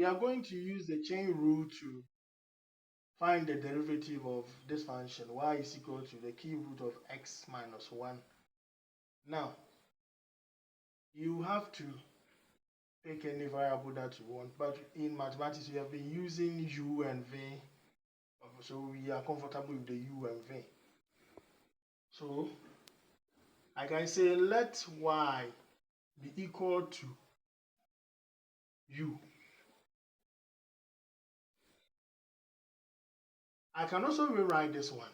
we are going to use the chain rule to find the derivative of this function. Y is equal to the cube root of x minus 1. Now, you have to pick any variable that you want, but in mathematics we have been using u and v, so we are comfortable with the u and v. So I can say let y be equal to u. I can also rewrite this one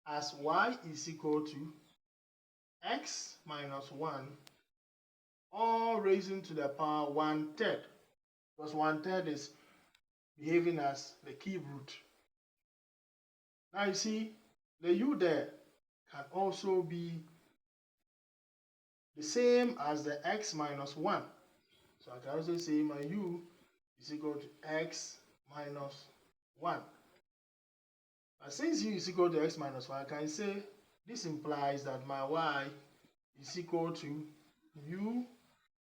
as y is equal to x minus 1 all raising to the power 1/3, because 1/3 is behaving as the cube root. Now you see the u there can also be the same as the x minus 1. So I can also say my u is equal to x minus 1. But since u is equal to x minus 1, I can say this implies that my y is equal to u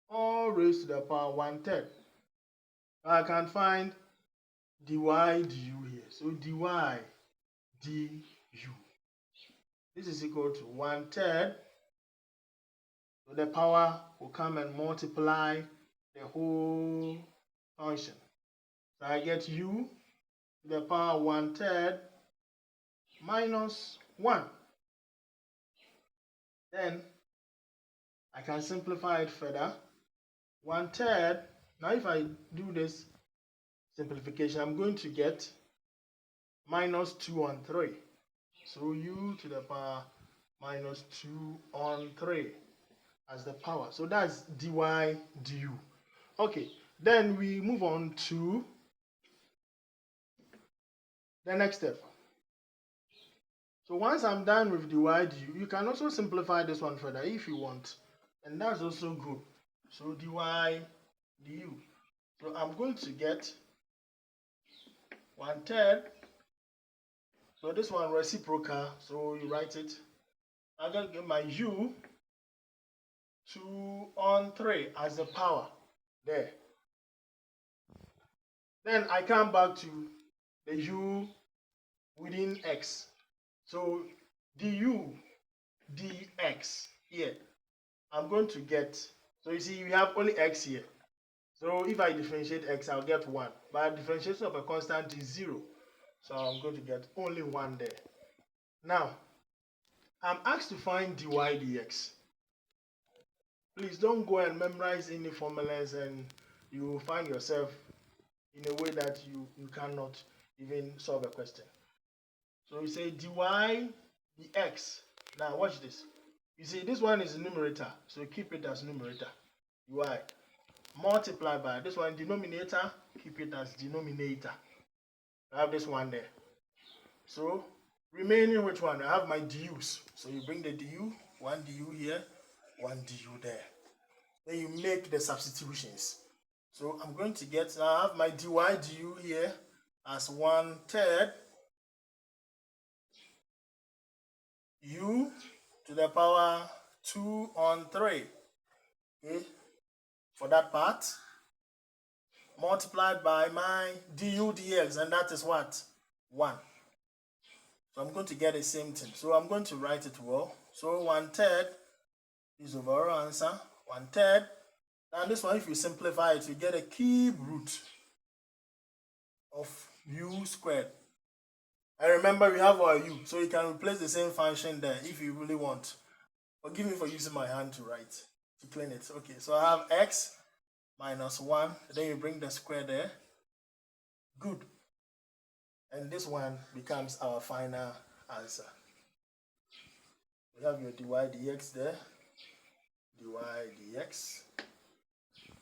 all raised to the power 1/3. I can find dy du here. So dy du. This is equal to 1/3. So the power will come and multiply the whole function. So I get u to the power 1/3 minus 1. Then I can simplify it further. 1/3. Now if I do this simplification, I'm going to get minus 2 on 3. So u to the power minus 2 on 3 as the power. So that's dy du. Okay, then we move on to the next step. So once I'm done with dy du, you can also simplify this one further if you want, and that's also good. So dy du. So I'm going to get 1/3. So this one reciprocal, so you write it. I'm going to get my u 2 on 3 as the power there. Then I come back to the u within x. So du dx here, I'm going to get, so you see we have only x here. So if I differentiate x, I'll get 1. But differentiation of a constant is 0. So I'm going to get only 1 there. Now, I'm asked to find dy dx. Please don't go and memorize any formulas and you will find yourself in a way that you cannot even solve a question. So we say dy dx. Now watch this. You see this one is numerator, so keep it as numerator. Dy multiply by this one denominator, keep it as denominator. I have this one there. So remaining which one? I have my du's. So you bring the du, one du here, one du there. Then you make the substitutions. So I'm going to get, I have my dy du here as 1/3 u to the power 2 on 3. Okay, for that part, multiplied by my du dx, and that is what? 1. So I'm going to get the same thing. So I'm going to write it well. So 1/3 is the overall answer. 1/3. And this one, if you simplify it, you get a cube root of u squared. And remember, we have our u, so you can replace the same function there if you really want. Forgive me for using my hand to write, to clean it. Okay, so I have x minus 1, then you bring the square there. Good. And this one becomes our final answer. We have your dy dx there, dy dx.